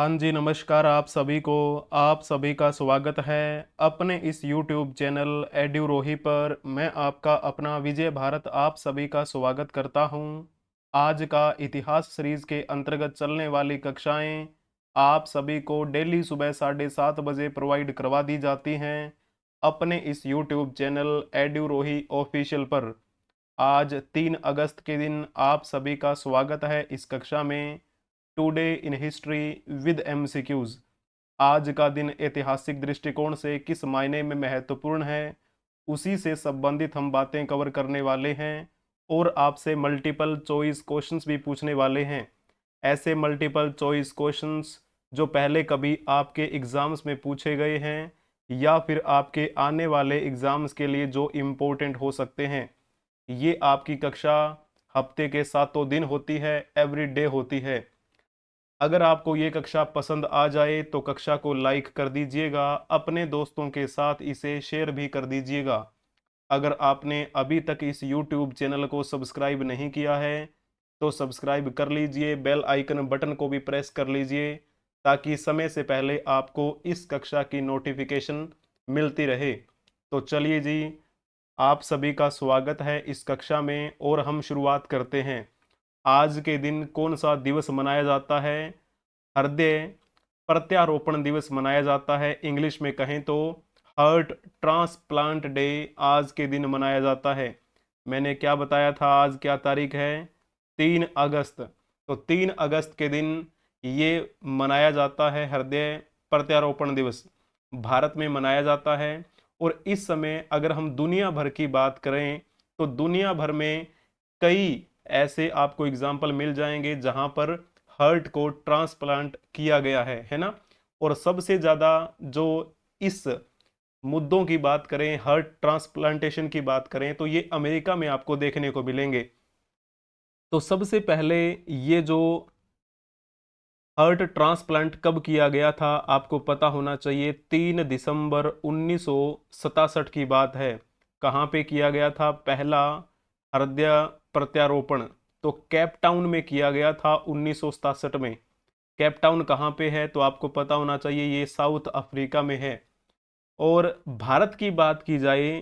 हाँ जी, नमस्कार आप सभी को। आप सभी का स्वागत है अपने इस YouTube चैनल एड्यूरोही पर। मैं आपका अपना विजय भारत आप सभी का स्वागत करता हूँ। आज का इतिहास सीरीज के अंतर्गत चलने वाली कक्षाएं आप सभी को डेली सुबह 7:30 बजे प्रोवाइड करवा दी जाती हैं अपने इस YouTube चैनल एड्यूरोही ऑफिशियल पर। आज 3 अगस्त के दिन आप सभी का स्वागत है इस कक्षा में। Today in history with MCQs. आज का दिन ऐतिहासिक दृष्टिकोण से किस मायने में महत्वपूर्ण है, उसी से संबंधित हम बातें कवर करने वाले हैं और आपसे मल्टीपल चॉइस क्वेश्चंस भी पूछने वाले हैं। ऐसे मल्टीपल चॉइस क्वेश्चंस जो पहले कभी आपके एग्जाम्स में पूछे गए हैं या फिर आपके आने वाले एग्जाम्स के लिए जो इम्पोर्टेंट हो सकते हैं। ये आपकी कक्षा हफ्ते के 7 दिन होती है, एवरी डे होती है। अगर आपको ये कक्षा पसंद आ जाए तो कक्षा को लाइक कर दीजिएगा, अपने दोस्तों के साथ इसे शेयर भी कर दीजिएगा। अगर आपने अभी तक इस YouTube चैनल को सब्सक्राइब नहीं किया है तो सब्सक्राइब कर लीजिए, बेल आइकन बटन को भी प्रेस कर लीजिए ताकि समय से पहले आपको इस कक्षा की नोटिफिकेशन मिलती रहे। तो चलिए जी, आप सभी का स्वागत है इस कक्षा में और हम शुरुआत करते हैं। आज के दिन कौन सा दिवस मनाया जाता है? हृदय प्रत्यारोपण दिवस मनाया जाता है। इंग्लिश में कहें तो हार्ट ट्रांसप्लांट डे आज के दिन मनाया जाता है। मैंने क्या बताया था, आज क्या तारीख है? 3 अगस्त। तो 3 अगस्त के दिन ये मनाया जाता है हृदय प्रत्यारोपण दिवस। भारत में मनाया जाता है। और इस समय अगर हम दुनिया भर की बात करें तो दुनिया भर में कई ऐसे आपको एग्जाम्पल मिल जाएंगे जहां पर हार्ट को ट्रांसप्लांट किया गया है ना। और सबसे ज़्यादा जो इस मुद्दों की बात करें, हार्ट ट्रांसप्लांटेशन की बात करें, तो ये अमेरिका में आपको देखने को मिलेंगे। तो सबसे पहले ये जो हार्ट ट्रांसप्लांट कब किया गया था आपको पता होना चाहिए। 3 दिसंबर 1967 की बात है। कहाँ पे किया गया था पहला हृदय प्रत्यारोपण? तो केप टाउन में किया गया था 1967 में। केप टाउन कहाँ पे है तो आपको पता होना चाहिए, ये साउथ अफ्रीका में है। और भारत की बात की जाए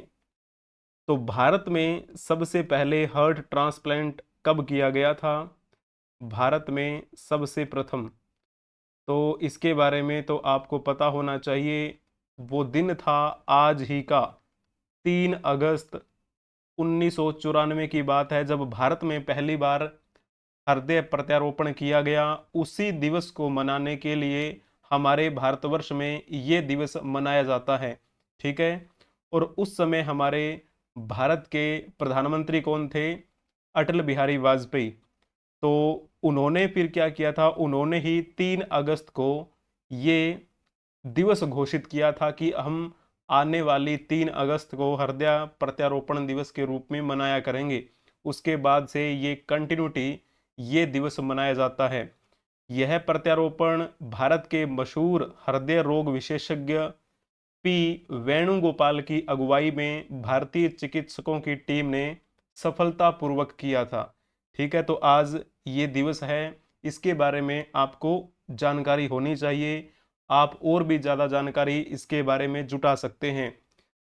तो भारत में सबसे पहले हार्ट ट्रांसप्लांट कब किया गया था? भारत में सबसे प्रथम, तो इसके बारे में तो आपको पता होना चाहिए। वो दिन था आज ही का 3 अगस्त 1994 की बात है जब भारत में पहली बार हृदय प्रत्यारोपण किया गया। उसी दिवस को मनाने के लिए हमारे भारतवर्ष में ये दिवस मनाया जाता है। ठीक है। और उस समय हमारे भारत के प्रधानमंत्री कौन थे? अटल बिहारी वाजपेयी। तो उन्होंने फिर क्या किया था, उन्होंने ही 3 अगस्त को ये दिवस घोषित किया था कि हम आने वाली 3 अगस्त को हृदय प्रत्यारोपण दिवस के रूप में मनाया करेंगे। उसके बाद से ये कंटिन्यूटी ये दिवस मनाया जाता है। यह प्रत्यारोपण भारत के मशहूर हृदय रोग विशेषज्ञ पी वेणुगोपाल की अगुवाई में भारतीय चिकित्सकों की टीम ने सफलतापूर्वक किया था। ठीक है। तो आज ये दिवस है, इसके बारे में आपको जानकारी होनी चाहिए। आप और भी ज़्यादा जानकारी इसके बारे में जुटा सकते हैं।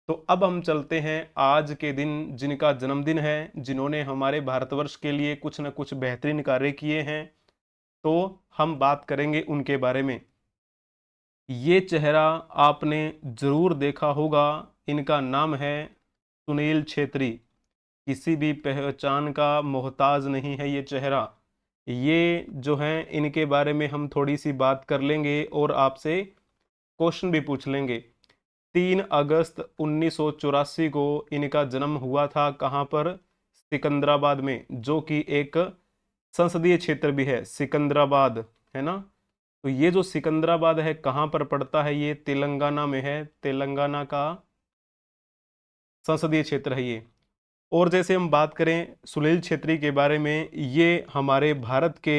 तो अब हम चलते हैं आज के दिन जिनका जन्मदिन है, जिन्होंने हमारे भारतवर्ष के लिए कुछ न कुछ बेहतरीन कार्य किए हैं, तो हम बात करेंगे उनके बारे में। ये चेहरा आपने जरूर देखा होगा, इनका नाम है सुनील छेत्री। किसी भी पहचान का मोहताज नहीं है ये चेहरा। ये जो है इनके बारे में हम थोड़ी सी बात कर लेंगे और आपसे क्वेश्चन भी पूछ लेंगे। 3 अगस्त 1984 को इनका जन्म हुआ था। कहाँ पर? सिकंदराबाद में, जो कि एक संसदीय क्षेत्र भी है सिकंदराबाद, है ना। तो ये जो सिकंदराबाद है कहाँ पर पड़ता है? ये तेलंगाना में है। तेलंगाना का संसदीय क्षेत्र है ये। और जैसे हम बात करें सुनील छेत्री के बारे में, ये हमारे भारत के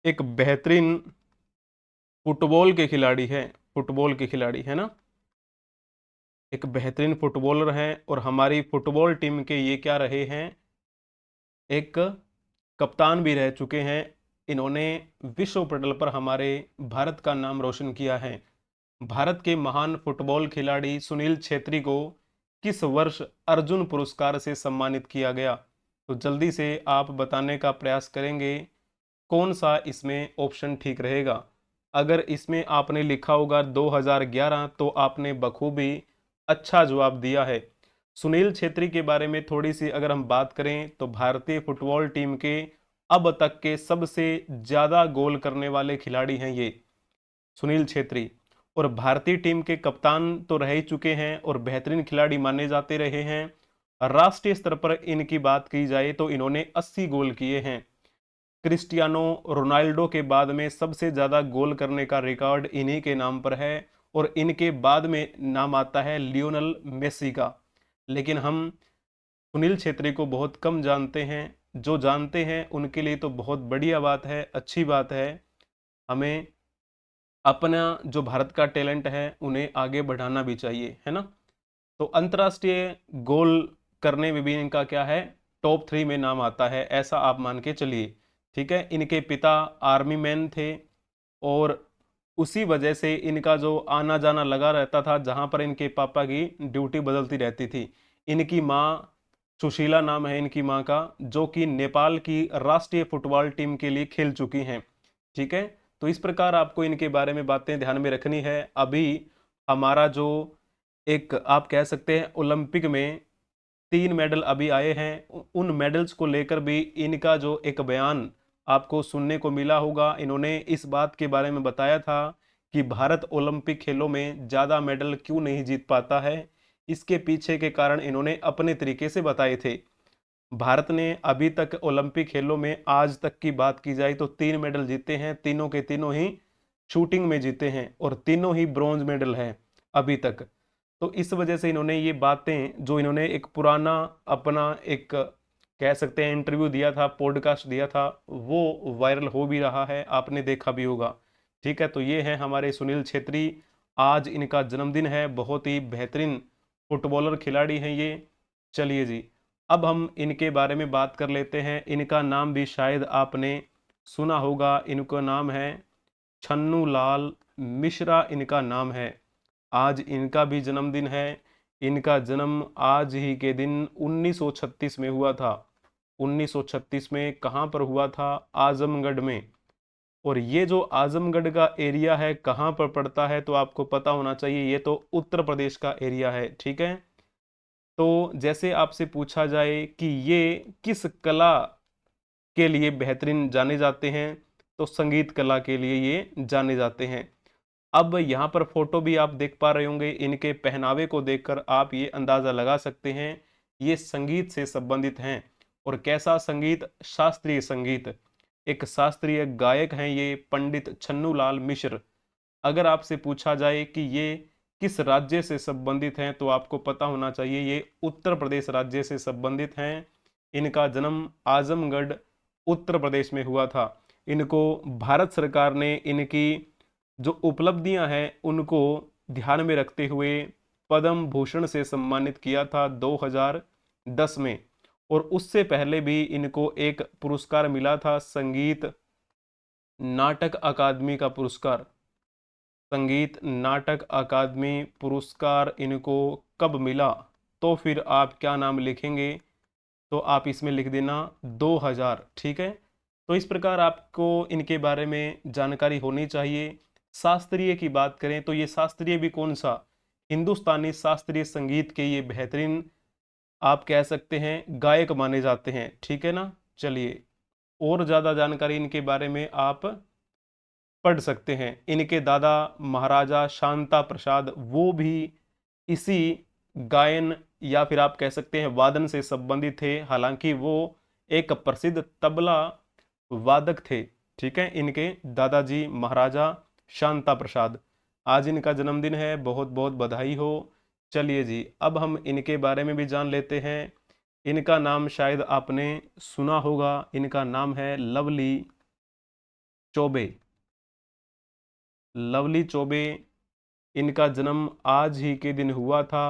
एक बेहतरीन फुटबॉल के खिलाड़ी हैं। फुटबॉल के खिलाड़ी है ना, एक बेहतरीन फुटबॉलर हैं। और हमारी फुटबॉल टीम के ये क्या रहे हैं? एक कप्तान भी रह चुके हैं इन्होंने विश्व पटल पर हमारे भारत का नाम रोशन किया है। भारत के महान फुटबॉल खिलाड़ी सुनील छेत्री को किस वर्ष अर्जुन पुरस्कार से सम्मानित किया गया? तो जल्दी से आप बताने का प्रयास करेंगे कौन सा इसमें ऑप्शन ठीक रहेगा। अगर इसमें आपने लिखा होगा 2011 तो आपने बखूबी अच्छा जवाब दिया है। सुनील छेत्री के बारे में थोड़ी सी अगर हम बात करें तो भारतीय फुटबॉल टीम के अब तक के सबसे ज्यादा गोल करने वाले खिलाड़ी हैं ये सुनील छेत्री। और भारतीय टीम के कप्तान तो रह ही चुके हैं और बेहतरीन खिलाड़ी माने जाते रहे हैं। राष्ट्रीय स्तर पर इनकी बात की जाए तो इन्होंने 80 गोल किए हैं। क्रिस्टियानो रोनाल्डो के बाद में सबसे ज्यादा गोल करने का रिकॉर्ड इन्हीं के नाम पर है और इनके बाद में नाम आता है लियोनल मेसी का। लेकिन हम सुनील छेत्री को बहुत कम जानते हैं। जो जानते हैं उनके लिए तो बहुत बढ़िया बात है, अच्छी बात है। हमें अपना जो भारत का टैलेंट है उन्हें आगे बढ़ाना भी चाहिए, है ना। तो अंतर्राष्ट्रीय गोल करने में भी इनका क्या है, टॉप 3 में नाम आता है, ऐसा आप मान के चलिए। ठीक है, इनके पिता आर्मी मैन थे और उसी वजह से इनका जो आना जाना लगा रहता था, जहां पर इनके पापा की ड्यूटी बदलती रहती थी। इनकी माँ सुशीला नाम है इनकी माँ का, जो कि नेपाल की राष्ट्रीय फुटबॉल टीम के लिए खेल चुकी हैं। ठीक है, तो इस प्रकार आपको इनके बारे में बातें ध्यान में रखनी है। अभी हमारा जो एक आप कह सकते हैं ओलंपिक में 3 मेडल अभी आए हैं, उन मेडल्स को लेकर भी इनका जो एक बयान आपको सुनने को मिला होगा। इन्होंने इस बात के बारे में बताया था कि भारत ओलंपिक खेलों में ज़्यादा मेडल क्यों नहीं जीत पाता है। इसके पीछे के कारण इन्होंने अपने तरीके से बताए थे। भारत ने अभी तक ओलंपिक खेलों में आज तक की बात की जाए तो 3 मेडल जीते हैं, तीनों के तीनों ही शूटिंग में जीते हैं और तीनों ही ब्रॉन्ज मेडल हैं अभी तक। तो इस वजह से इन्होंने ये बातें, जो इन्होंने एक पुराना अपना एक कह सकते हैं इंटरव्यू दिया था, पॉडकास्ट दिया था, वो वायरल हो भी रहा है, आपने देखा भी होगा। ठीक है, तो ये है हमारे सुनील छेत्री। आज इनका जन्मदिन है, बहुत ही बेहतरीन फुटबॉलर खिलाड़ी हैं ये। चलिए जी, अब हम इनके बारे में बात कर लेते हैं। इनका नाम भी शायद आपने सुना होगा, इनका नाम है छन्नू लाल मिश्रा, इनका नाम है। आज इनका भी जन्मदिन है। इनका जन्म आज ही के दिन 1936 में हुआ था। 1936 में कहाँ पर हुआ था? आजमगढ़ में। और ये जो आजमगढ़ का एरिया है कहाँ पर पड़ता है तो आपको पता होना चाहिए, ये तो उत्तर प्रदेश का एरिया है। ठीक है, तो जैसे आपसे पूछा जाए कि ये किस कला के लिए बेहतरीन जाने जाते हैं, तो संगीत कला के लिए ये जाने जाते हैं। अब यहाँ पर फोटो भी आप देख पा रहे होंगे, इनके पहनावे को देखकर आप ये अंदाजा लगा सकते हैं ये संगीत से संबंधित हैं। और कैसा संगीत? शास्त्रीय संगीत। एक शास्त्रीय गायक हैं ये पंडित छन्नू लाल मिश्र। अगर आपसे पूछा जाए कि ये किस राज्य से संबंधित हैं तो आपको पता होना चाहिए ये उत्तर प्रदेश राज्य से संबंधित हैं। इनका जन्म आजमगढ़ उत्तर प्रदेश में हुआ था। इनको भारत सरकार ने इनकी जो उपलब्धियां हैं उनको ध्यान में रखते हुए पद्म भूषण से सम्मानित किया था 2010 में। और उससे पहले भी इनको एक पुरस्कार मिला था, संगीत नाटक अकादमी का पुरस्कार। संगीत नाटक अकादमी पुरस्कार इनको कब मिला? तो फिर आप क्या नाम लिखेंगे? तो आप इसमें लिख देना 2000। ठीक है, तो इस प्रकार आपको इनके बारे में जानकारी होनी चाहिए। शास्त्रीय की बात करें तो ये शास्त्रीय भी कौन सा? हिंदुस्तानी शास्त्रीय संगीत के ये बेहतरीन आप कह सकते हैं गायक माने जाते हैं। ठीक है ना। चलिए, और ज़्यादा जानकारी इनके बारे में आप पढ़ सकते हैं। इनके दादा महाराजा शांता प्रसाद, वो भी इसी गायन या फिर आप कह सकते हैं वादन से संबंधित थे। हालांकि वो एक प्रसिद्ध तबला वादक थे। ठीक है, इनके दादाजी महाराजा शांता प्रसाद। आज इनका जन्मदिन है, बहुत बहुत बधाई हो। चलिए जी, अब हम इनके बारे में भी जान लेते हैं। इनका नाम शायद आपने सुना होगा, इनका नाम है लवली चौबे। लवली चौबे, इनका जन्म आज ही के दिन हुआ था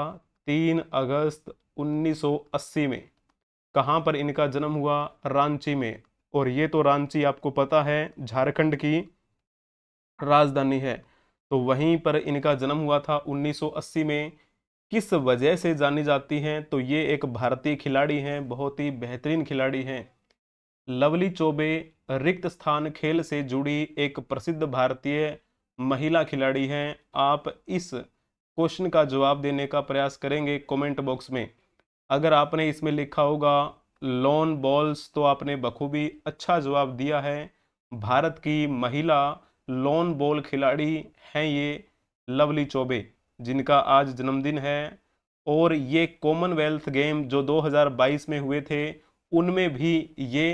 3 अगस्त 1980 में। कहाँ पर इनका जन्म हुआ? रांची में। और ये तो रांची आपको पता है झारखंड की राजधानी है। तो वहीं पर इनका जन्म हुआ था 1980 में। किस वजह से जानी जाती हैं, तो ये एक भारतीय खिलाड़ी हैं, बहुत ही बेहतरीन खिलाड़ी हैं। लवली चौबे रिक्त स्थान खेल से जुड़ी एक प्रसिद्ध भारतीय महिला खिलाड़ी हैं। आप इस क्वेश्चन का जवाब देने का प्रयास करेंगे कमेंट बॉक्स में। अगर आपने इसमें लिखा होगा लॉन बॉल्स तो आपने बखूबी अच्छा जवाब दिया है। भारत की महिला लॉन बॉल खिलाड़ी हैं ये लवली चौबे, जिनका आज जन्मदिन है। और ये कॉमनवेल्थ गेम जो 2022 में हुए थे उनमें भी ये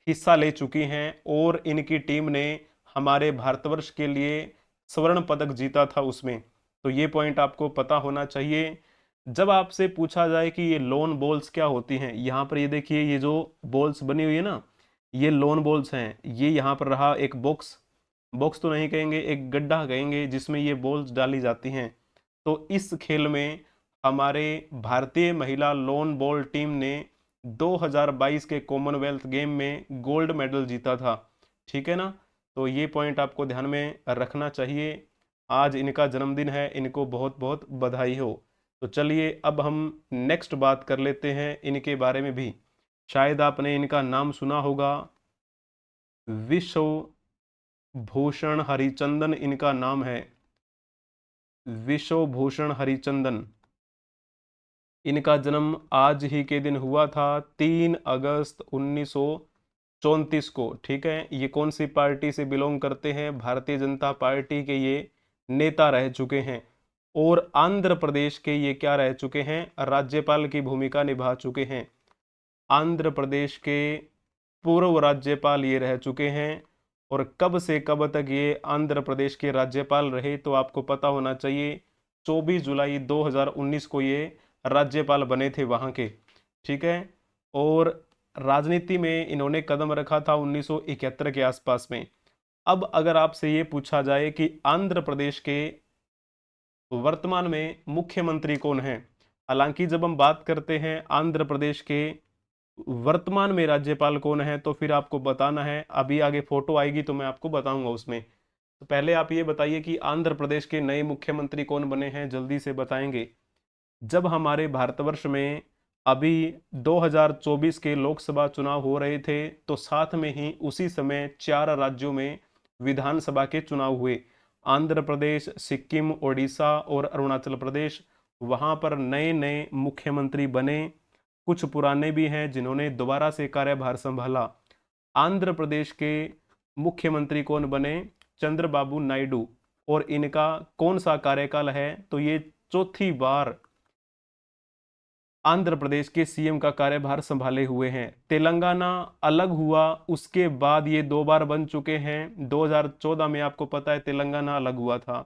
हिस्सा ले चुकी हैं और इनकी टीम ने हमारे भारतवर्ष के लिए स्वर्ण पदक जीता था उसमें। तो ये पॉइंट आपको पता होना चाहिए। जब आपसे पूछा जाए कि ये लोन बॉल्स क्या होती हैं, यहाँ पर ये देखिए ये जो बॉल्स बनी हुई है ना, ये लोन बॉल्स हैं। ये यहाँ पर रहा एक बॉक्स, बॉक्स तो नहीं कहेंगे, एक गड्ढा कहेंगे जिसमें ये बॉल्स डाली जाती हैं। तो इस खेल में हमारे भारतीय महिला लोन बॉल टीम ने 2022 के कॉमनवेल्थ गेम में गोल्ड मेडल जीता था। ठीक है ना, तो ये पॉइंट आपको ध्यान में रखना चाहिए। आज इनका जन्मदिन है, इनको बहुत बहुत बधाई हो। तो चलिए अब हम नेक्स्ट बात कर लेते हैं इनके बारे में भी। शायद आपने इनका नाम सुना होगा, विश्व भूषण हरिचंदन इनका नाम है, विश्व भूषण हरिचंदन। इनका जन्म आज ही के दिन हुआ था 3 अगस्त 1934 को। ठीक है, ये कौन सी पार्टी से बिलोंग करते हैं? भारतीय जनता पार्टी के ये नेता रह चुके हैं। और आंध्र प्रदेश के ये क्या रह चुके हैं? राज्यपाल की भूमिका निभा चुके हैं। आंध्र प्रदेश के पूर्व राज्यपाल ये रह चुके हैं। और कब से कब तक ये आंध्र प्रदेश के राज्यपाल रहे, तो आपको पता होना चाहिए 24 जुलाई 2019 को ये राज्यपाल बने थे वहाँ के। ठीक है, और राजनीति में इन्होंने कदम रखा था 1971 के आसपास में। अब अगर आपसे ये पूछा जाए कि आंध्र प्रदेश के वर्तमान में मुख्यमंत्री कौन है, हालांकि जब हम बात करते हैं आंध्र प्रदेश के वर्तमान में राज्यपाल कौन है तो फिर आपको बताना है, अभी आगे फोटो आएगी तो मैं आपको बताऊंगा उसमें। तो पहले आप ये बताइए कि आंध्र प्रदेश के नए मुख्यमंत्री कौन बने हैं, जल्दी से बताएंगे। जब हमारे भारतवर्ष में अभी 2024 के लोकसभा चुनाव हो रहे थे तो साथ में ही उसी समय 4 राज्यों में विधानसभा के चुनाव हुए, आंध्र प्रदेश, सिक्किम, ओडिशा और अरुणाचल प्रदेश। वहां पर नए नए मुख्यमंत्री बने, कुछ पुराने भी हैं जिन्होंने दोबारा से कार्यभार संभाला। आंध्र प्रदेश के मुख्यमंत्री कौन बने? चंद्रबाबू नायडू। और इनका कौन सा कार्यकाल है? तो ये चौथी बार आंध्र प्रदेश के सीएम का कार्यभार संभाले हुए हैं। तेलंगाना अलग हुआ उसके बाद ये 2 बार बन चुके हैं। 2014 में आपको पता है तेलंगाना अलग हुआ था।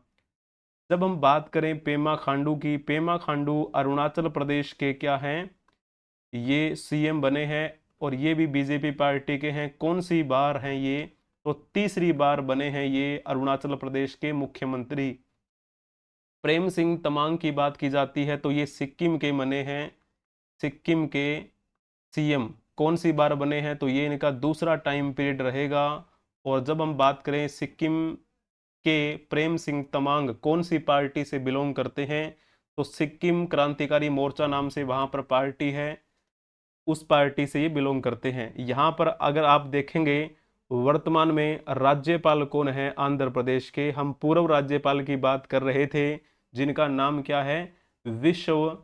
जब हम बात करें पेमा खांडू की, पेमा खांडू अरुणाचल प्रदेश के क्या हैं? ये सीएम बने हैं और ये भी बीजेपी पार्टी के हैं। कौन सी बार हैं ये? तो तीसरी बार बने हैं ये अरुणाचल प्रदेश के मुख्यमंत्री। प्रेम सिंह तमांग की बात की जाती है तो ये सिक्किम के बने हैं, सिक्किम के सीएम। कौन सी बार बने हैं? तो ये इनका दूसरा टाइम पीरियड रहेगा। और जब हम बात करें सिक्किम के प्रेम सिंह तमांग कौन सी पार्टी से बिलोंग करते हैं? तो सिक्किम क्रांतिकारी मोर्चा नाम से वहां पर पार्टी है, उस पार्टी से ये बिलोंग करते हैं। यहाँ पर अगर आप देखेंगे वर्तमान में राज्यपाल कौन है आंध्र प्रदेश के, हम पूर्व राज्यपाल की बात कर रहे थे जिनका नाम क्या है? विश्व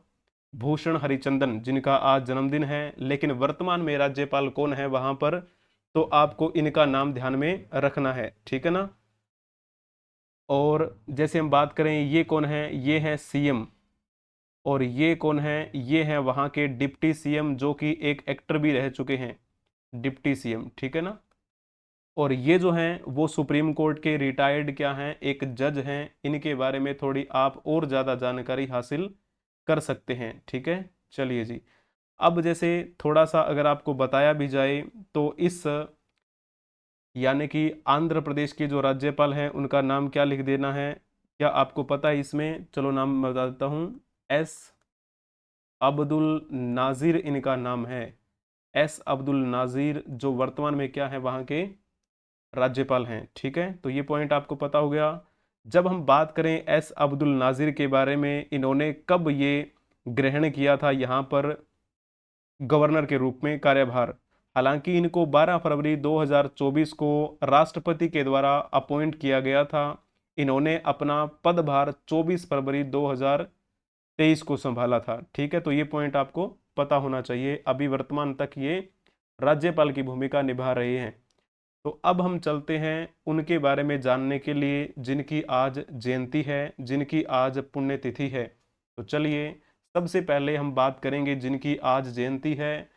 भूषण हरिचंदन, जिनका आज जन्मदिन है। लेकिन वर्तमान में राज्यपाल कौन है वहां पर, तो आपको इनका नाम ध्यान में रखना है। ठीक है ना। और जैसे हम बात करें ये कौन है, ये है सीएम। और ये कौन है? ये है वहां के डिप्टी सीएम जो कि एक एक्टर भी रह चुके हैं, डिप्टी सीएम। ठीक है ना। और ये जो हैं वो सुप्रीम कोर्ट के रिटायर्ड क्या हैं, एक जज हैं। इनके बारे में थोड़ी आप और ज़्यादा जानकारी हासिल कर सकते हैं। ठीक है, चलिए जी। अब जैसे थोड़ा सा अगर आपको बताया भी जाए तो इस यानी कि आंध्र प्रदेश के जो राज्यपाल हैं उनका नाम क्या लिख देना है, क्या आपको पता है इसमें? चलो नाम बता देता हूँ, एस अब्दुल नाजिर इनका नाम है। एस अब्दुल नाजिर, जो वर्तमान में क्या है वहाँ के राज्यपाल हैं। ठीक है, तो ये पॉइंट आपको पता हो गया। जब हम बात करें एस अब्दुल नाजिर के बारे में, इन्होंने कब ये ग्रहण किया था यहाँ पर गवर्नर के रूप में कार्यभार? हालांकि इनको 12 फरवरी 2024 को राष्ट्रपति के द्वारा अपॉइंट किया गया था। इन्होंने अपना पदभार 24 फरवरी 2023 को संभाला था। ठीक है, तो ये पॉइंट आपको पता होना चाहिए। अभी वर्तमान तक ये राज्यपाल की भूमिका निभा रहे हैं। तो अब हम चलते हैं उनके बारे में जानने के लिए जिनकी आज जयंती है, जिनकी आज पुण्यतिथि है। तो चलिए, सबसे पहले हम बात करेंगे जिनकी आज जयंती है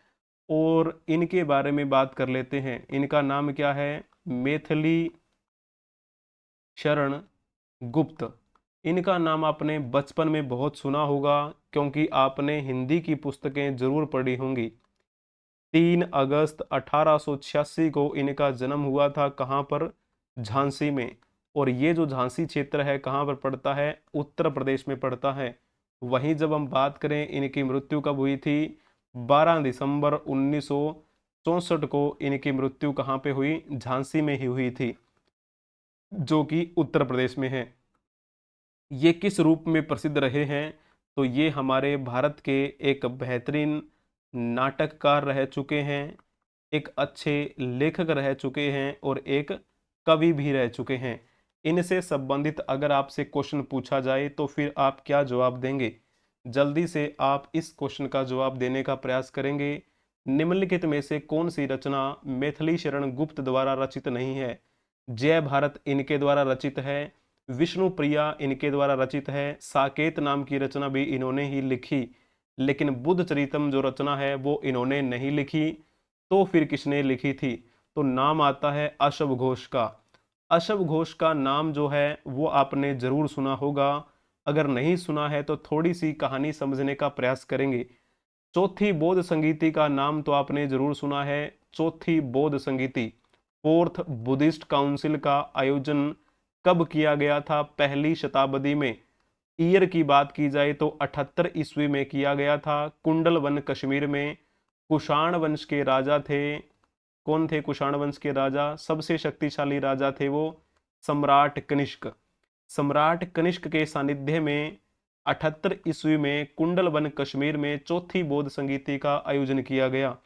और इनके बारे में बात कर लेते हैं। इनका नाम क्या है? मैथिली शरण गुप्त। इनका नाम आपने बचपन में बहुत सुना होगा, क्योंकि आपने हिंदी की पुस्तकें जरूर पढ़ी होंगी। 3 अगस्त 1886 को इनका जन्म हुआ था। कहाँ पर? झांसी में। और ये जो झांसी क्षेत्र है कहाँ पर पड़ता है? उत्तर प्रदेश में पड़ता है। वहीं जब हम बात करें इनकी मृत्यु कब हुई थी? 12 दिसंबर 1964 को इनकी मृत्यु कहाँ पे हुई? झांसी में ही हुई थी, जो कि उत्तर प्रदेश में है। ये किस रूप में प्रसिद्ध रहे हैं? तो ये हमारे भारत के एक बेहतरीन नाटककार रह चुके हैं, एक अच्छे लेखक रह चुके हैं और एक कवि भी रह चुके हैं। इनसे संबंधित अगर आपसे क्वेश्चन पूछा जाए तो फिर आप क्या जवाब देंगे? जल्दी से आप इस क्वेश्चन का जवाब देने का प्रयास करेंगे। निम्नलिखित में से कौन सी रचना मैथिली शरण गुप्त द्वारा रचित नहीं है? जय भारत इनके द्वारा रचित है, विष्णु प्रिया इनके द्वारा रचित है, साकेत नाम की रचना भी इन्होंने ही लिखी, लेकिन बुद्ध चरितम जो रचना है वो इन्होंने नहीं लिखी। तो फिर किसने लिखी थी? तो नाम आता है अशव घोष का। अशव घोष का नाम जो है वो आपने जरूर सुना होगा। अगर नहीं सुना है तो थोड़ी सी कहानी समझने का प्रयास करेंगे। चौथी बौद्ध संगीति का नाम तो आपने जरूर सुना है। चौथी बौद्ध संगीति, फोर्थ बुद्धिस्ट काउंसिल का आयोजन कब किया गया था? पहली शताब्दी में। ईयर की बात की जाए तो 78 ईस्वी में किया गया था, कुंडल वन कश्मीर में। कुषाण वंश के राजा थे। कौन थे कुषाण वंश के राजा? सबसे शक्तिशाली राजा थे वो सम्राट कनिष्क। सम्राट कनिष्क के सानिध्य में 78 ईस्वी में कुंडल वन कश्मीर में चौथी बौद्ध संगीति का आयोजन किया गया।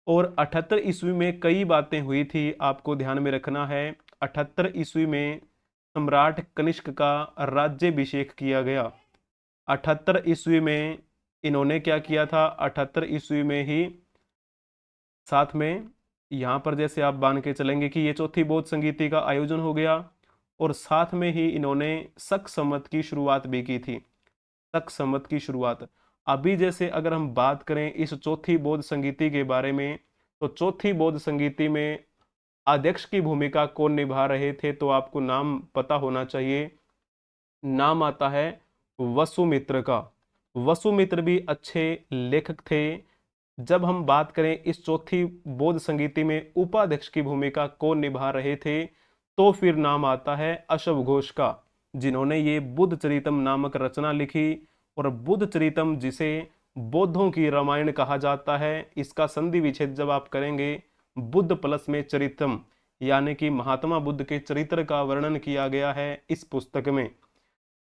और 78 ईस्वी में कई बातें हुई थी, आपको ध्यान में रखना है। 78 ईस्वी में सम्राट कनिष्क का राज्याभिषेक किया गया। 78 ईस्वी में इन्होंने क्या किया था? 78 ईस्वी में ही साथ में यहाँ पर जैसे आप मान के चलेंगे कि ये चौथी बौद्ध संगीति का आयोजन हो गया, और साथ में ही इन्होंने शक संवत की शुरुआत भी की थी। शक संवत की शुरुआत। अभी जैसे अगर हम बात करें इस चौथी बौद्ध संगीति के बारे में, तो चौथी बौद्ध संगीति में अध्यक्ष की भूमिका कौन निभा रहे थे? तो आपको नाम पता होना चाहिए। नाम आता है वसुमित्र का। वसुमित्र भी अच्छे लेखक थे। जब हम बात करें इस चौथी बौद्ध संगीति में उपाध्यक्ष की भूमिका कौन निभा रहे थे, तो फिर नाम आता है अशव घोष का, जिन्होंने ये बुद्ध चरितम नामक रचना लिखी। और बुद्ध चरितम जिसे बौद्धों की रामायण कहा जाता है, इसका संधि विच्छेद जब आप करेंगे बुद्ध प्लस में चरितम, यानी कि महात्मा बुद्ध के चरित्र का वर्णन किया गया है इस पुस्तक में।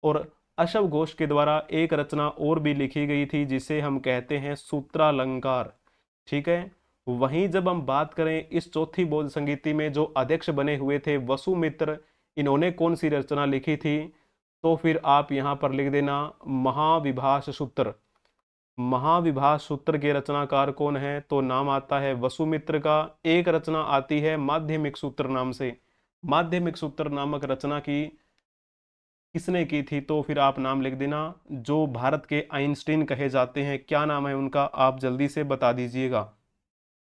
और अशव घोष के द्वारा एक रचना और भी लिखी गई थी जिसे हम कहते हैं सूत्रालंकार। ठीक है, वहीं जब हम बात करें इस चौथी बौद्ध संगीति में जो अध्यक्ष बने हुए थे वसुमित्र, इन्होंने कौन सी रचना लिखी थी? तो फिर आप यहां पर लिख देना महाविभाष सूत्र। महाविभाष सूत्र के रचनाकार कौन है? तो नाम आता है वसुमित्र का। एक रचना आती है माध्यमिक सूत्र नाम से। माध्यमिक सूत्र नामक रचना की किसने की थी? तो फिर आप नाम लिख देना। जो भारत के आइंस्टीन कहे जाते हैं, क्या नाम है उनका? आप जल्दी से बता दीजिएगा।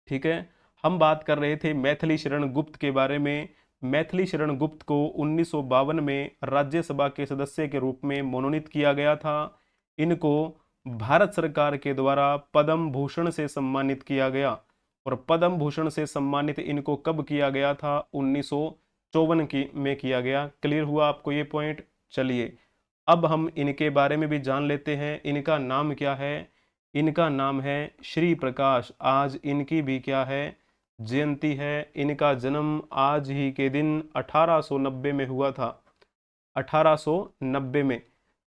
ठीक है, हम बात कर रहे थे मैथिली शरण गुप्त के बारे में। मैथिली शरण गुप्त को 1952 में राज्यसभा के सदस्य के रूप में मनोनीत किया गया था। इनको भारत सरकार के द्वारा पद्म भूषण से सम्मानित किया गया। और पद्म भूषण से सम्मानित इनको कब किया गया था? 1954 की में किया गया। क्लियर हुआ आपको ये पॉइंट? चलिए, अब हम इनके बारे में भी जान लेते हैं। इनका नाम क्या है? इनका नाम है श्री प्रकाश। आज इनकी भी क्या है, जयंती है। इनका जन्म आज ही के दिन 1890 में हुआ था। 1890 में।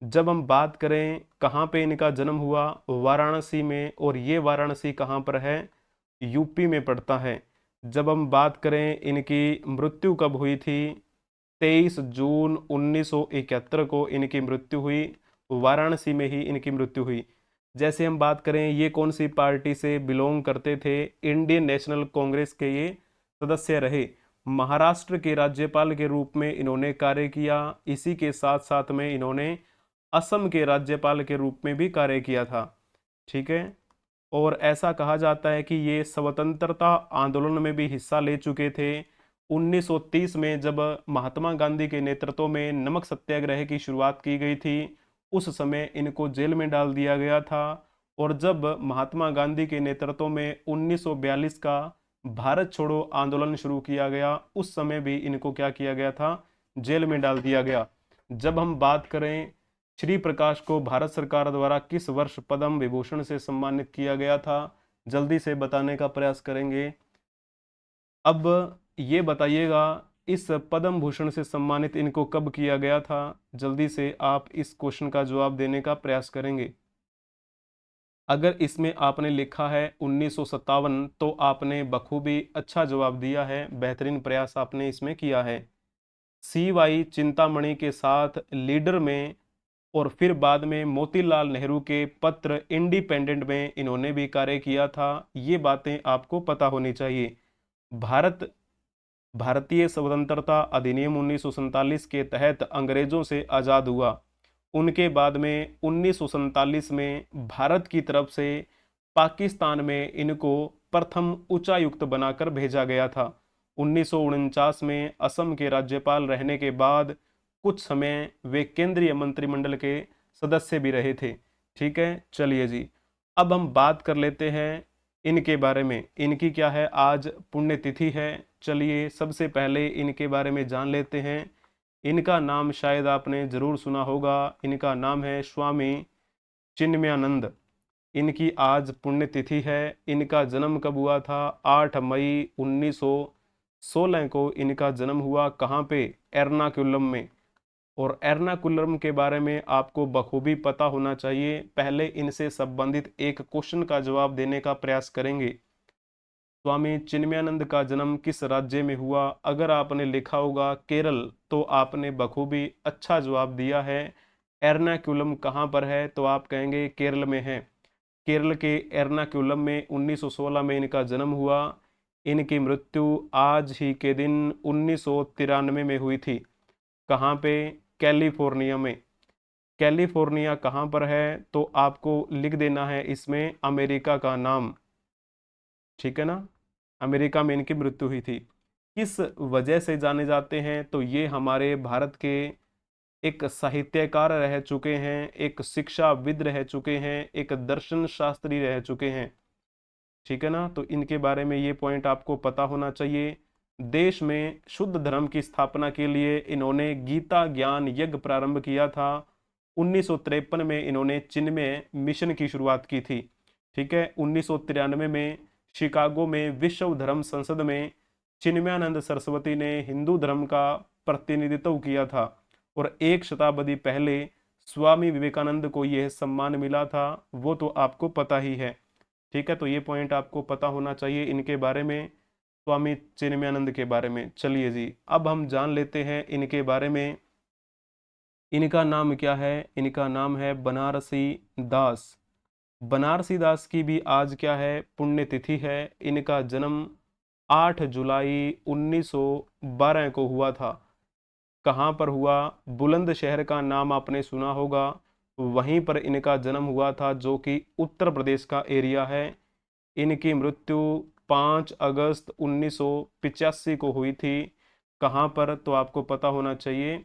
जब हम बात करें कहाँ पे इनका जन्म हुआ, वाराणसी में। और ये वाराणसी कहाँ पर है, यूपी में पड़ता है। जब हम बात करें इनकी मृत्यु कब हुई थी, 23 जून 1971 को इनकी मृत्यु हुई। वाराणसी में ही इनकी मृत्यु हुई। जैसे हम बात करें ये कौन सी पार्टी से बिलोंग करते थे, इंडियन नेशनल कांग्रेस के ये सदस्य रहे। महाराष्ट्र के राज्यपाल के रूप में इन्होंने कार्य किया। इसी के साथ साथ में इन्होंने असम के राज्यपाल के रूप में भी कार्य किया था। ठीक है। और ऐसा कहा जाता है कि ये स्वतंत्रता आंदोलन में भी हिस्सा ले चुके थे। 1930 में जब महात्मा गांधी के नेतृत्व में नमक सत्याग्रह की शुरुआत की गई थी, उस समय इनको जेल में डाल दिया गया था। और जब महात्मा गांधी के नेतृत्व में 1942 का भारत छोड़ो आंदोलन शुरू किया गया, उस समय भी इनको क्या किया गया था, जेल में डाल दिया गया। जब हम बात करें श्री प्रकाश को भारत सरकार द्वारा किस वर्ष पद्म विभूषण से सम्मानित किया गया था, जल्दी से बताने का प्रयास करेंगे। अब ये बताइएगा इस पद्म भूषण से सम्मानित इनको कब किया गया था, जल्दी से आप इस क्वेश्चन का जवाब देने का प्रयास करेंगे। अगर इसमें आपने लिखा है 1957 तो आपने बखूबी अच्छा जवाब दिया है, बेहतरीन प्रयास आपने इसमें किया है। CY चिंतामणि के साथ लीडर में और फिर बाद में मोतीलाल नेहरू के पत्र इंडिपेंडेंट में इन्होंने भी कार्य किया था। ये बातें आपको पता होनी चाहिए। भारतीय स्वतंत्रता अधिनियम 1947 के तहत अंग्रेजों से आज़ाद हुआ। उनके बाद में 1947 में भारत की तरफ से पाकिस्तान में इनको प्रथम उच्चायुक्त बनाकर भेजा गया था। 1949 में असम के राज्यपाल रहने के बाद कुछ समय वे केंद्रीय मंत्रिमंडल के सदस्य भी रहे थे। ठीक है, चलिए जी, अब हम बात कर लेते हैं इनके बारे में। इनकी क्या है, आज पुण्यतिथि है। चलिए सबसे पहले इनके बारे में जान लेते हैं। इनका नाम शायद आपने जरूर सुना होगा। इनका नाम है स्वामी चिन्मयानंद। इनकी आज पुण्यतिथि है। इनका जन्म कब हुआ था, 8 मई 1916 को इनका जन्म हुआ। कहाँ पे, एर्नाकुलम में। और एर्नाकुलम के बारे में आपको बखूबी पता होना चाहिए। पहले इनसे संबंधित एक क्वेश्चन का जवाब देने का प्रयास करेंगे। स्वामी चिन्मयानंद का जन्म किस राज्य में हुआ, अगर आपने लिखा होगा केरल तो आपने बखूबी अच्छा जवाब दिया है। एर्नाकुलम कहाँ पर है, तो आप कहेंगे केरल में है। केरल के एर्नाकुलम में 1916 में इनका जन्म हुआ। इनकी मृत्यु आज ही के दिन 1993 में हुई थी। कहाँ पे, कैलिफोर्निया में। कैलिफोर्निया कहाँ पर है, तो आपको लिख देना है इसमें अमेरिका का नाम। ठीक है ना, अमेरिका में इनकी मृत्यु हुई थी। किस वजह से जाने जाते हैं, तो ये हमारे भारत के एक साहित्यकार रह चुके हैं, एक शिक्षाविद रह चुके हैं, एक दर्शन शास्त्री रह चुके हैं। ठीक है ना, तो इनके बारे में ये पॉइंट आपको पता होना चाहिए। देश में शुद्ध धर्म की स्थापना के लिए इन्होंने गीता ज्ञान यज्ञ प्रारंभ किया था। 1953 में इन्होंने चिन्मय मिशन की शुरुआत की थी। ठीक है, 1993 में शिकागो में विश्व धर्म संसद में चिन्मयानंद सरस्वती ने हिंदू धर्म का प्रतिनिधित्व किया था। और एक शताब्दी पहले स्वामी विवेकानंद को यह सम्मान मिला था, वो तो आपको पता ही है। ठीक है, तो ये पॉइंट आपको पता होना चाहिए इनके बारे में, स्वामी चिन्मयानंद के बारे में। चलिए जी, अब हम जान लेते हैं इनके बारे में। इनका नाम क्या है, इनका नाम है बनारसी दास। बनारसी दास की भी आज क्या है, पुण्यतिथि है। इनका जन्म 8 जुलाई 1912 को हुआ था। कहाँ पर हुआ, बुलंदशहर का नाम आपने सुना होगा, वहीं पर इनका जन्म हुआ था, जो कि उत्तर प्रदेश का एरिया है। इनकी मृत्यु 5 अगस्त 1985 को हुई थी। कहाँ पर, तो आपको पता होना चाहिए।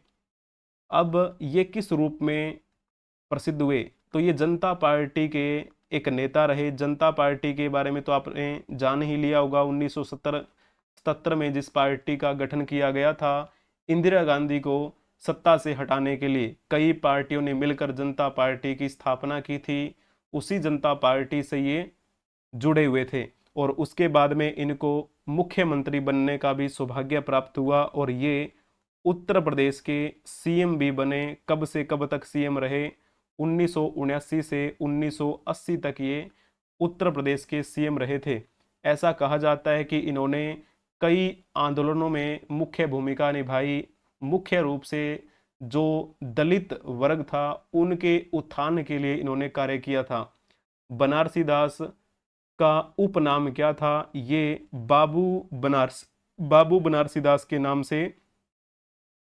अब ये किस रूप में प्रसिद्ध हुए, तो ये जनता पार्टी के एक नेता रहे। जनता पार्टी के बारे में तो आपने जान ही लिया होगा। 1977 में जिस पार्टी का गठन किया गया था, इंदिरा गांधी को सत्ता से हटाने के लिए कई पार्टियों ने मिलकर जनता पार्टी की स्थापना की थी। उसी जनता पार्टी से ये जुड़े हुए थे और उसके बाद में इनको मुख्यमंत्री बनने का भी सौभाग्य प्राप्त हुआ और ये उत्तर प्रदेश के सीएम भी बने। कब से कब तक सीएम रहे? 1979 से 1980 तक ये उत्तर प्रदेश के सीएम रहे थे। ऐसा कहा जाता है कि इन्होंने कई आंदोलनों में मुख्य भूमिका निभाई। मुख्य रूप से जो दलित वर्ग था उनके उत्थान के लिए इन्होंने कार्य किया था। बनारसी दास का उपनाम क्या था? ये बाबू बनारसी दास के नाम से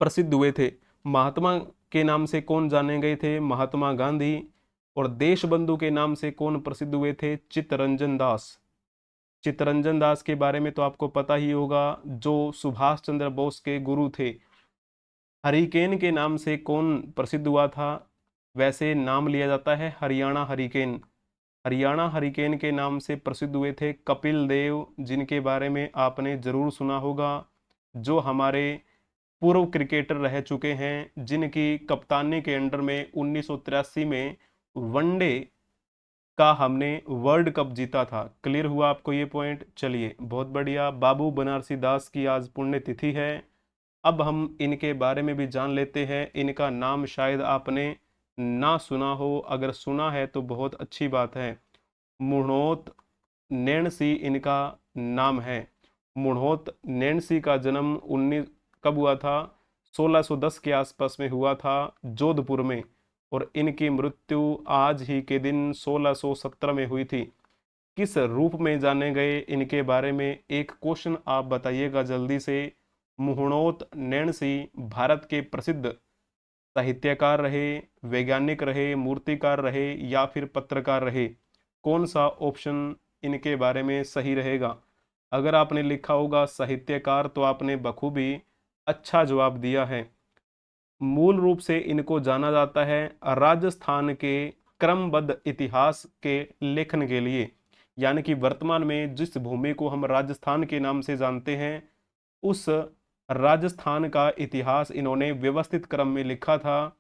प्रसिद्ध हुए थे। महात्मा के नाम से कौन जाने गए थे? महात्मा गांधी। और देशबंधु के नाम से कौन प्रसिद्ध हुए थे? चित्तरंजन दास। चित्तरंजन दास के बारे में तो आपको पता ही होगा, जो सुभाष चंद्र बोस के गुरु थे। हरिकेन के नाम से कौन प्रसिद्ध हुआ था? वैसे नाम लिया जाता है हरियाणा हरिकेन। हरियाणा हरिकेन के नाम से प्रसिद्ध हुए थे कपिल देव, जिनके बारे में आपने जरूर सुना होगा, जो हमारे पूर्व क्रिकेटर रह चुके हैं, जिनकी कप्तानी के अंडर में 1983 में वनडे का हमने वर्ल्ड कप जीता था। क्लियर हुआ आपको ये पॉइंट? चलिए, बहुत बढ़िया। बाबू बनारसी दास की आज पुण्यतिथि है। अब हम इनके बारे में भी जान लेते हैं। इनका नाम शायद आपने ना सुना हो, अगर सुना है तो बहुत अच्छी बात है। मुड़ोत नैणसी इनका नाम है। मुड़ोत नैणसी का जन्म 19 कब हुआ था? 1610 के आसपास में हुआ था, जोधपुर में। और इनकी मृत्यु आज ही के दिन 1617 में हुई थी। किस रूप में जाने गए? इनके बारे में एक क्वेश्चन आप बताइएगा जल्दी से। मुहणोत नैणसी भारत के प्रसिद्ध साहित्यकार रहे, वैज्ञानिक रहे, मूर्तिकार रहे या फिर पत्रकार रहे? कौन सा ऑप्शन इनके बारे में सही रहेगा? अगर आपने लिखा होगा साहित्यकार तो आपने बखूबी अच्छा जवाब दिया है। मूल रूप से इनको जाना जाता है राजस्थान के क्रमबद्ध इतिहास के लेखन के लिए। यानी कि वर्तमान में जिस भूमि को हम राजस्थान के नाम से जानते हैं, उस राजस्थान का इतिहास इन्होंने व्यवस्थित क्रम में लिखा था।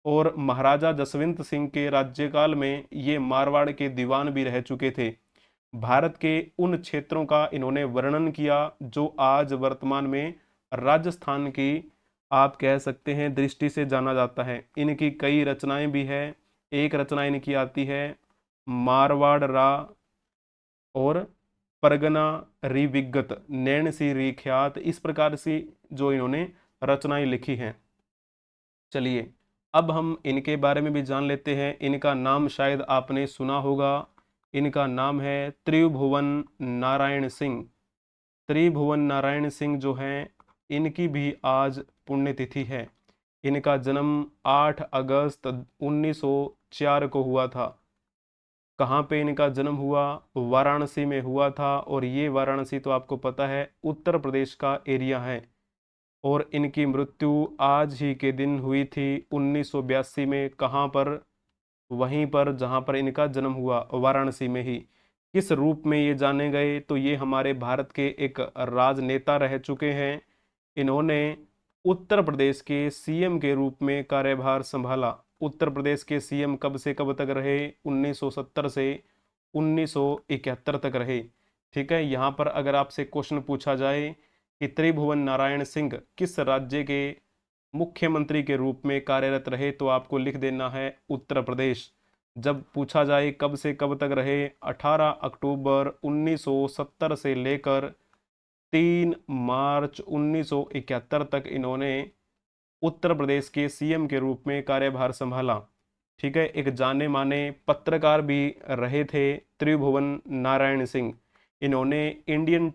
और महाराजा जसवंत सिंह के राज्यकाल में ये मारवाड़ के दीवान भी रह चुके थे। भारत के उन क्षेत्रों का इन्होंने वर्णन किया जो आज वर्तमान में राजस्थान की आप कह सकते हैं दृष्टि से जाना जाता है। इनकी कई रचनाएं भी है। एक रचना इनकी आती है मारवाड़ रा और परगना रिविगत नैण सी रिख्यात, इस प्रकार से जो इन्होंने रचनाएं लिखी हैं। चलिए, अब हम इनके बारे में भी जान लेते हैं। इनका नाम शायद आपने सुना होगा। इनका नाम है त्रिभुवन नारायण सिंह। त्रिभुवन नारायण सिंह जो हैं, इनकी भी आज पुण्यतिथि है। इनका जन्म 8 अगस्त 1904 को हुआ था। कहाँ पे इनका जन्म हुआ? वाराणसी में हुआ था। और ये वाराणसी तो आपको पता है उत्तर प्रदेश का एरिया है। और इनकी मृत्यु आज ही के दिन हुई थी 1982 में। कहाँ पर? वहीं पर जहाँ पर इनका जन्म हुआ, वाराणसी में ही। किस रूप में ये जाने गए? तो ये हमारे भारत के एक राजनेता रह चुके हैं। इन्होंने उत्तर प्रदेश के सीएम के रूप में कार्यभार संभाला। उत्तर प्रदेश के सीएम कब से कब तक रहे? 1970 से 1971 तक रहे। ठीक है, यहाँ पर अगर आपसे क्वेश्चन पूछा जाए कि त्रिभुवन नारायण सिंह किस राज्य के मुख्यमंत्री के रूप में कार्यरत रहे, तो आपको लिख देना है उत्तर प्रदेश। जब पूछा जाए कब से कब तक रहे, 18 अक्टूबर 1970 से लेकर 3 मार्च 1971 तक इन्होंने उत्तर प्रदेश के सीएम के रूप में कार्यभार संभाला। ठीक है, एक जाने माने पत्रकार भी रहे थे त्रिभुवन नारायण सिंह। इन्होंने Indian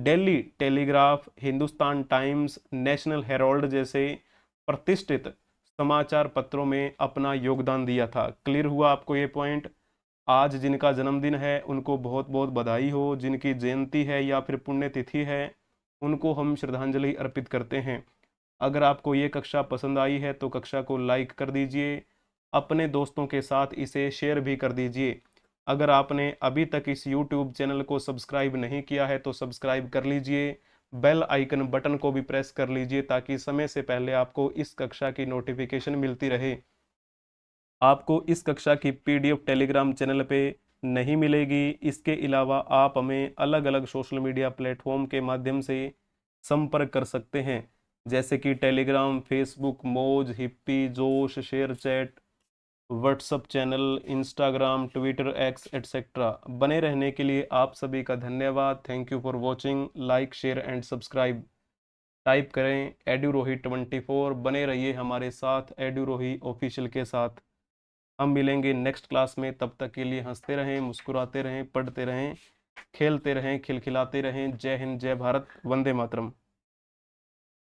daily telegraph, Hindustan times, national Herald जैसे प्रतिष्ठित समाचार पत्रों में अपना योगदान दिया था। क्लियर हुआ आपको ये पॉइंट? आज जिनका जन्मदिन है उनको बहुत बहुत बधाई हो। जिनकी जयंती है या फिर पुण्यतिथि है, उनको हम श्रद्धांजलि अर्पित करते हैं। अगर आपको ये कक्षा पसंद आई है तो कक्षा को लाइक कर दीजिए, अपने दोस्तों के साथ इसे शेयर भी कर दीजिए। अगर आपने अभी तक इस YouTube चैनल को सब्सक्राइब नहीं किया है तो सब्सक्राइब कर लीजिए। बेल आइकन बटन को भी प्रेस कर लीजिए ताकि समय से पहले आपको इस कक्षा की नोटिफिकेशन मिलती रहे। आपको इस कक्षा की पीडीएफ टेलीग्राम चैनल पे नहीं मिलेगी। इसके अलावा आप हमें अलग अलग सोशल मीडिया प्लेटफॉर्म के माध्यम से संपर्क कर सकते हैं, जैसे कि Telegram, Facebook, Moj, Hipi, Josh, ShareChat, WhatsApp channel, Instagram, Twitter, X etcetera. बने रहने के लिए आप सभी का धन्यवाद। Thank you for watching. Like, share and subscribe type करें एड्यूरोही 24। बने रहिए हमारे साथ एड्यूरोही ऑफिशियल के साथ। हम मिलेंगे नेक्स्ट क्लास में, तब तक के लिए हंसते रहें, मुस्कुराते रहें, पढ़ते रहें, खेलते रहें, खिलखिलाते रहें। जय हिंद, जय भारत, वंदे मातरम।